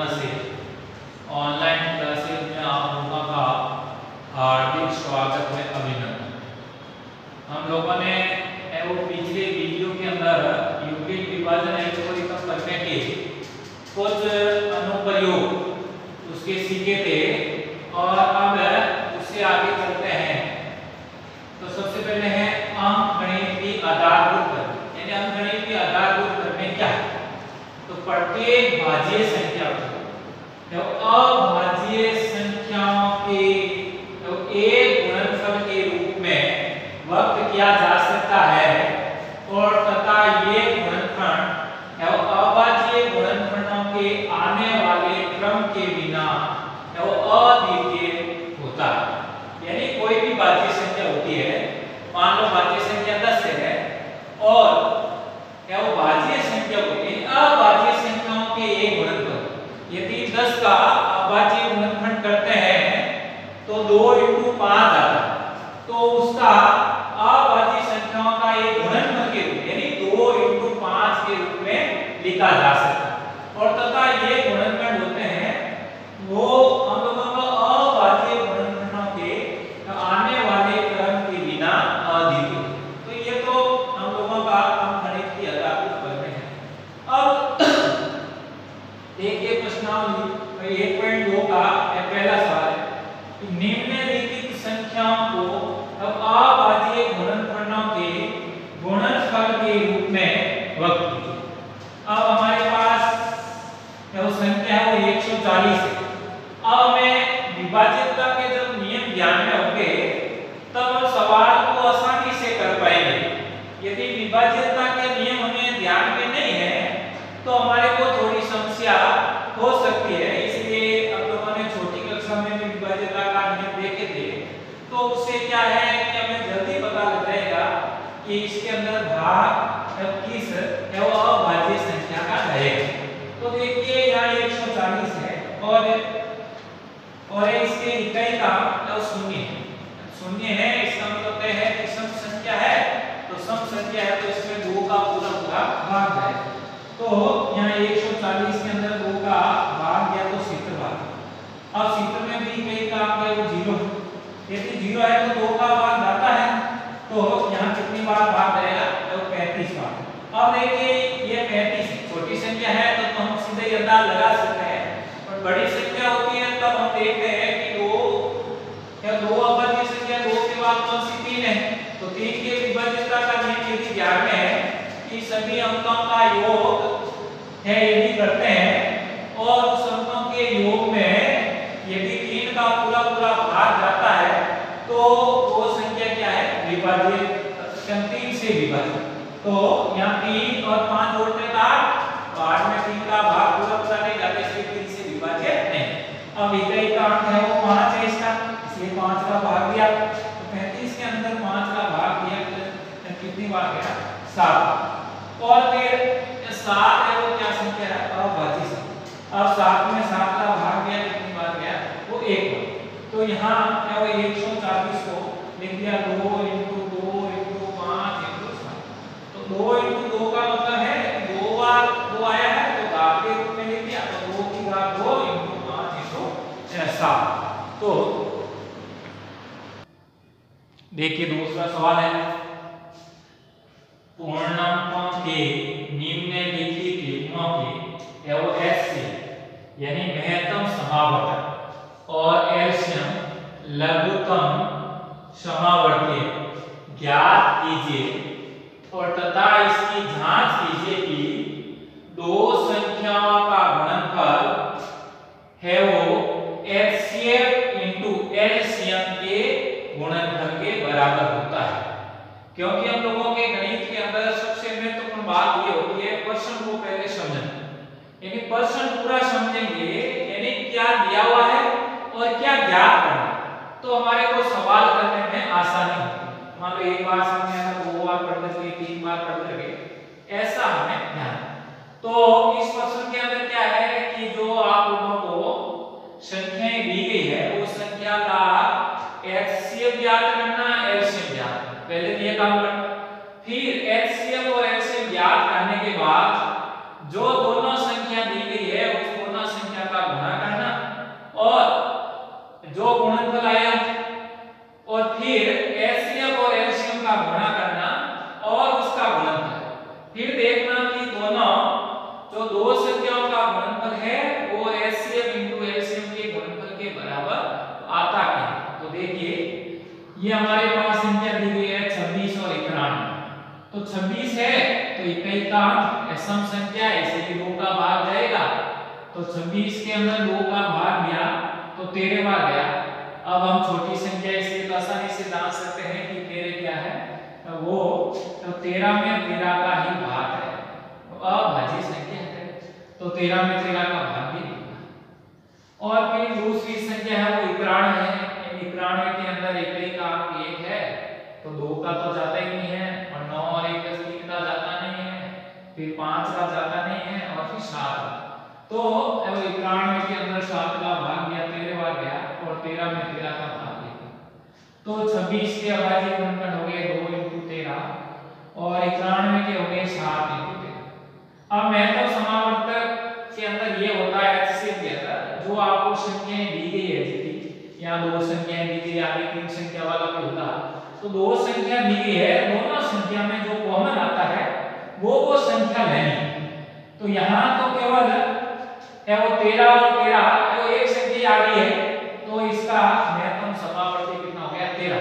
जोड़ना से online classes में आप लोगों का हार्दिक स्वागत है, अभिनंदन। हम लोगों ने वो पिछले वीडियो के अंदर यूक्लिड विभाजन एल्गोरिथम करने के कुछ अनुप्रयोग उसके सीखे थे और अब उससे आगे चलते हैं। तो सबसे पहले है अंकगणितीय आधारभूत करने, यानी अंकगणितीय आधारभूत करने क्या है? तो प्रत्येक भाज्य संख्या को अभाज्य संख्याओं के एक गुणनफल के रूप में व्यक्त किया जा सकता है और तथा ये गुणनफल अभाज्य गुणनफलों के आने वाले क्रम के बिना अद्वितीय होता है। यानी कोई भी भाज्य संख्या होती है, मान लो भाज्य संख्या 10 है और वो भाज्य संख्या होती है अभाज्य संख्याओं के एक गुणनफल। यदि 10 का अभाज्य गुणनफल करते हैं तो 2 × 5 आता है, तो उसका अभाज्य संख्याओं का एक गुणनफल के रूप यानी 2 × 5 के रूप में लिखा जा सकता है। और तथा ये गुणनफल होते हैं वो हम लोगों को अभाज्य गुणनफलों के आने वाले क्रम के बिना अद्वितीय। तो ये तो हम लोगों का अंकगणितीय आधारभूत करने हैं। अब देखिए प्रश्नावली 1.2 का पहला सवाल है, निम्नलिखित संख्याओं को अभाज्य गुणनफलों के गुणनफल के रूप में व्यक्त कीजिए। अब हमारे पास जो संख्या है वो 140 है। अब हमें विभाज्यता के जब नियम ध्यान में होंगे तब हम सवाल को आसानी से कर पाएंगे। यदि विभाज्यता के नियम हमें ध्यान में नहीं है तो हमारे को थोड़ी समस्या हो सकती है। इसलिए हम लोगों ने छोटी कक्षा में भी विभाज्यता का नियम देखे थे, तो उससे क्या है कि हमें जल्दी पता लग जाएगा कि इसके अंदर भाग किस है वो अभाज्य संख्या का रहेगा। तो देखिए यहाँ 140 है और इसके इकाई का शून्य है। शून्य है इसका मतलब है कि सम संख्या है, तो सम संख्या है तो इसमें 2 का पूरा भाग जाएगा। तो यहाँ 140 के अंदर 2 का भाग या तो सित्र भाग। अब सित्र में भी कई का है वो 0 है। यदि 0 है तो 2 का भाग जाता है, तो यहाँ कितनी बार भाग जाएगा? तो 35 बार। अब देखिए ये 35 छोटी संख्या है तो हम सीधे ही अंदाज लगा सकते हैं, और बड़ी संख्या होती है तब हम देखते हैं कि 2 अभाज्य संख्या 2 के बाद कौन सी 3 है, तो 3 के विभाज्यता का नियम यदि ध्यान में है कि सभी अंकों का योग है यदि करते हैं और उस अंकों के योग में यदि 3 का पूरा भाग जाता है तो वो संख्या क्या है? विभाज्य, 3 से विभाजित। तो यहाँ 3 और 5 जोड़ने का 8 में 3 का भाग पूरा नहीं जाता, इसलिए 3 से विभाजित नहीं। अब इकाई का अंक है वो 5 है इसका, इसलिए 5 का भाग दिया। तो 35 के अंदर 5 का भाग दिया तो कितनी बार गया? 7। और फिर 7 है वो क्या संख्या है? अभाज्य संख्या। अब 7 में 7 का भाग गया, कितनी बार गया? वो 1 बार। तो यहाँ क्या वो 140 को लिख दिया 2 × 2 × 5 × 7। तो 2 × 2 का मतलब है 2 बार 2 आया है तो घात के रूप में लिख दिया, तो 2 की घात 2 × 5 × 7। तो देखिए दूसरा सवाल है, पूर्णांकों के निम्नलिखित युग्मों के LHC यानी महत्तम समावर्तक और एलसीएम लघुत्तम समावर्ती ज्ञात कीजिए और तथा इसकी जांच कीजिए कि 2 संख्याओं का गुणनफल है वो HCF × LCM के गुणनफल के बराबर होता है। क्योंकि हम लोगों के गणित के अंदर सबसे महत्वपूर्ण बात ये होती है प्रश्न को पहले समझना, यानी प्रश्न पूरा समझेंगे यानी क्या दिया हुआ है और क्या ज्ञात करना, तो हमारे को सवाल करने में आसानी होती है। मान लो एक बार समझ में आया, 2 बार पढ़ करके 3 बार पढ़ करके, ऐसा हमें ध्यान। तो इस प्रश्न के अंदर क्या है कि जो आप लोगों को संख्याएं दी गई है वो संख्या का HCF ज्ञात करना, LCM ज्ञात करना। पहले तो ये काम करना, फिर HCF और LCM ज्ञात करने के बाद जो दोनों संख्या दी गई है उस दोनों संख्या का है तो इकाई का अंक सम संख्या है, इसलिए 2 का भाग जाएगा। तो 26 के अंदर 2 का भाग गया तो 13 बार गया। अब हम छोटी संख्या इसलिए तो आसानी से जान सकते हैं कि 13 क्या है, वो तो 13 में 13 का ही भाग है, तो अभाज्य संख्या है, तो 13 में 13 का भाग भी देगा। और फिर दूसरी संख्या है वो 91 है। 91 के अंदर इकाई का अंक 1 है, तो 2 का तो जाता ही नहीं है, और 9 और 1 10 3 का जाता नहीं है, फिर 5 का जाता नहीं है, और फिर 7। तो 91 के अंदर 7 का भाग गया, 13 बार गया, और 13 में 13 का भाग गया। तो 26 के अभाज्य गुणनखंड हो गए 2 × 13, और 91 के हो गए 7 × 13। अब महत्व समावर्तक के अंदर ये होता है HCF के अंदर, जो आपको संख्याएं दी गई है, जैसे यहाँ 2 संख्याएं दी गई, आगे 3 संख्या वाला भी होता, तो 2 संख्या दी गई है, दोनों संख्या में जो कॉमन आता है वो संख्या लेनी। तो यहाँ तो केवल है वो 13 और 13 वो एक संख्या आ गई है, तो इसका महत्तम समावर्ती कितना हो गया 13।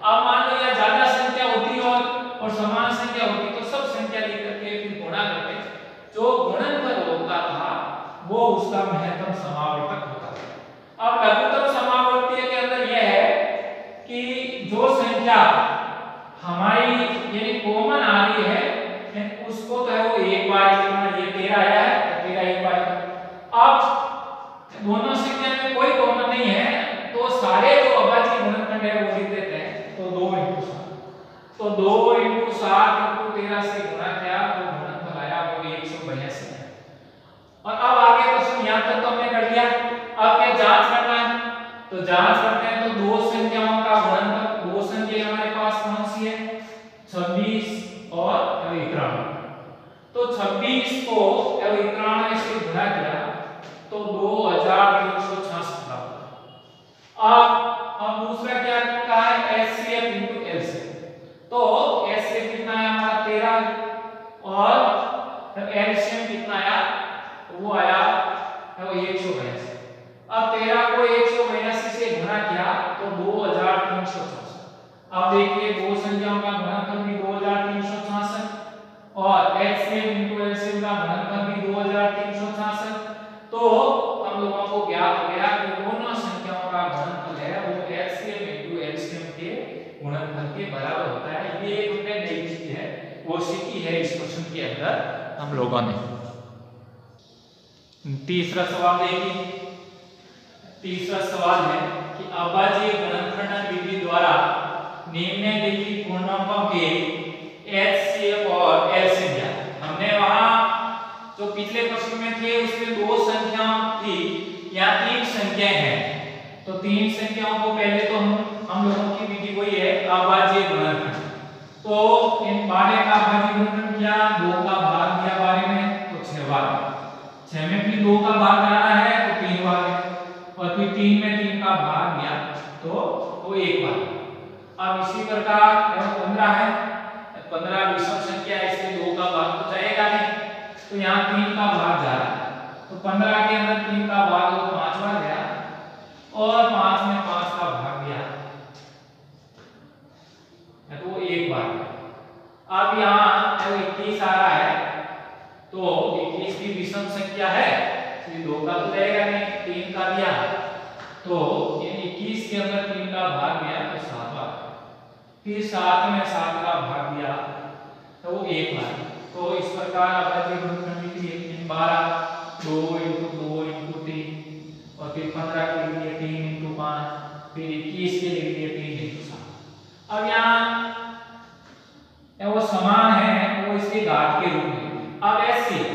अब मान लो या ज्यादा संख्या होती और समान संख्या होती तो सब संख्या लेकर के फिर गुणा करते, जो गुणनफल होता था वो उसका महत्तम समावर्तक होता था। अब लघुत्तम समावर्ती के अंदर यह है कि जो संख्या हमारी यानी कॉमन आ रही है उसको तो है वो एक बार लिखना, ये 13 आया है तो 13 एक बार। अब दोनों संख्या में कोई कॉमन नहीं है तो सारे जो अभाज्य गुणनखंड है वो लिख देते हैं, तो 2 × 7, तो 2 × 7 × 13 से गुणा किया तो गुणनफल आया वो 182 है। और अब आगे क्वेश्चन यहां तक तो हमने कर लिया, अब क्या जांच करना है, तो जांच करते हैं। तो 2 संख्याओं का गुणनफल, 2 संख्या हमारे पास कौन सी है 26 और 91, तो 26 को 91 से गुणा किया तो 2366 बराबर। अब दूसरा क्या लिखा है HCF × LCM, तो HCF कितना आया हमारा 13 और LCM कितना आया वो आया वो 182। अब 13 को 182 से गुणा किया तो 2366। अब देखिए 2 संख्याओं का गुणनफल भी 2366 और HCF × LCM का गुणनफल भी 2366, तो हम लोगों को ज्ञात हो गया कि दोनों संख्याओं का गुणनफल है वो HCF × LCM के गुणनफल के बराबर होता है। ये एक हमने नई चीज है वो सीखी है इस क्वेश्चन के अंदर हम लोगों ने। तीसरा सवाल देखिए, तीसरा सवाल है कि अभाज्य गुणनखंड विधि द्वारा निम्नलिखित पूर्णांकों के HCF और LCM दिया। हमने वहां जो पिछले प्रश्न में थे उसमें 2 संख्याएं थी, यहाँ 3 संख्याएं हैं, तो 3 संख्याओं को पहले तो हम लोगों की विधि वही है अभाज्य गुणनखंड। तो इन 12 का अभाज्य गुणनखंड किया, 2 का भाग दिया 12 में तो 6 बार, 6 में फिर 2 का भाग जाना है तो 3 बार, और फिर 3 में 3 का भाग गया तो वो 1 बार। अब इसी प्रकार 15 है, 15 विषम संख्या है इसलिए 2 का भाग तो जाएगा नहीं, तो यहाँ 3 का भाग जा रहा है, तो 15 के अंदर 3 का भाग तो 5 बार गया, और 5 में 5 का भाग गया तो वो 1 बार। अब यहाँ 21 आ रहा है, तो 21 भी विषम संख्या है इसलिए 2 का तो जाएगा नहीं, 3 का दिया तो 21 के अंदर 3 का भाग गया तो 7 बार, फिर 7 में 7 का भाग दिया तो वो 1 बार। तो इस प्रकार अभाज्य गुणनखंड विधि 12 2 × 2 × 3 और फिर 15 के लिए 3 × 5, फिर 21 के लिए 3 × 7। अब यहाँ वो समान है वो इसके घात के रूप में। अब HCF,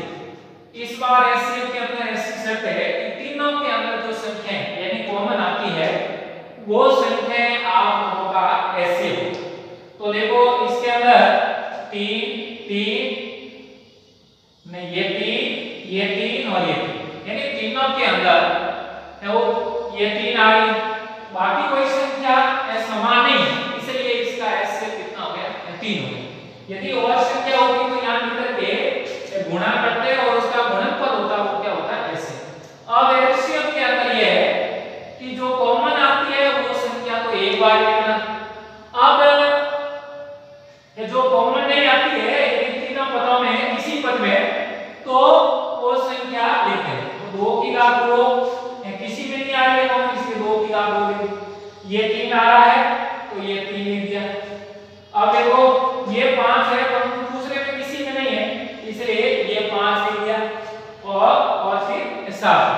इस बार HCF के अंदर ऐसी शर्त है कि तीनों के अंदर जो संख्याएं यानी कॉमन आती है वो संख्याएं आप लोगों का HCF। तो देखो इसके अंदर 3 3 नहीं ये 3 और ये 3, यानी तीनों के अंदर वो ये 3 आ रही, बाकी कोई संख्या समान नहीं, इसलिए इसका HCF कितना हो गया 3 हो गया। यदि और संख्या होती तो यहाँ मिलकर के गुणा करते और उसका गुणनफल होता वो क्या होता है HCF। अब HCF के अंदर ये है कि जो कॉमन आती है वो संख्या तो 1 बार लिखना, अब जो कॉमन नहीं आती है यदि इसलिए ये 5 लिख दिया और फिर 7।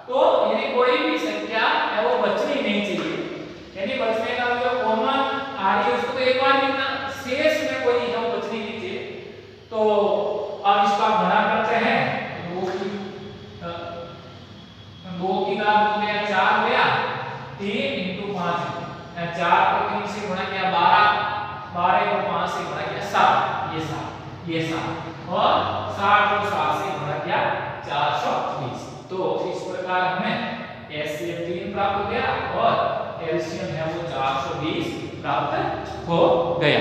तो यानी कोई भी संख्या है वो बचनी नहीं चाहिए, यानी बचने का जो कॉमन आ रही है उसको तो एक बार लिखना, शेष में कोई है वो बचनी नहीं चाहिए। तो अब इसका गुणा करते हैं, 2 की घात हो गया 4 हो गया, 3 × 5 4 को 3 से गुणा किया 12, 12 को 5 से गुणा किया 7, ये 7 और 60 को 7 से गुणा किया 420। तो इस प्रकार हमें एचसीएफ 3 प्राप्त हो गया और एलसीएम है वो 420 प्राप्त हो गया।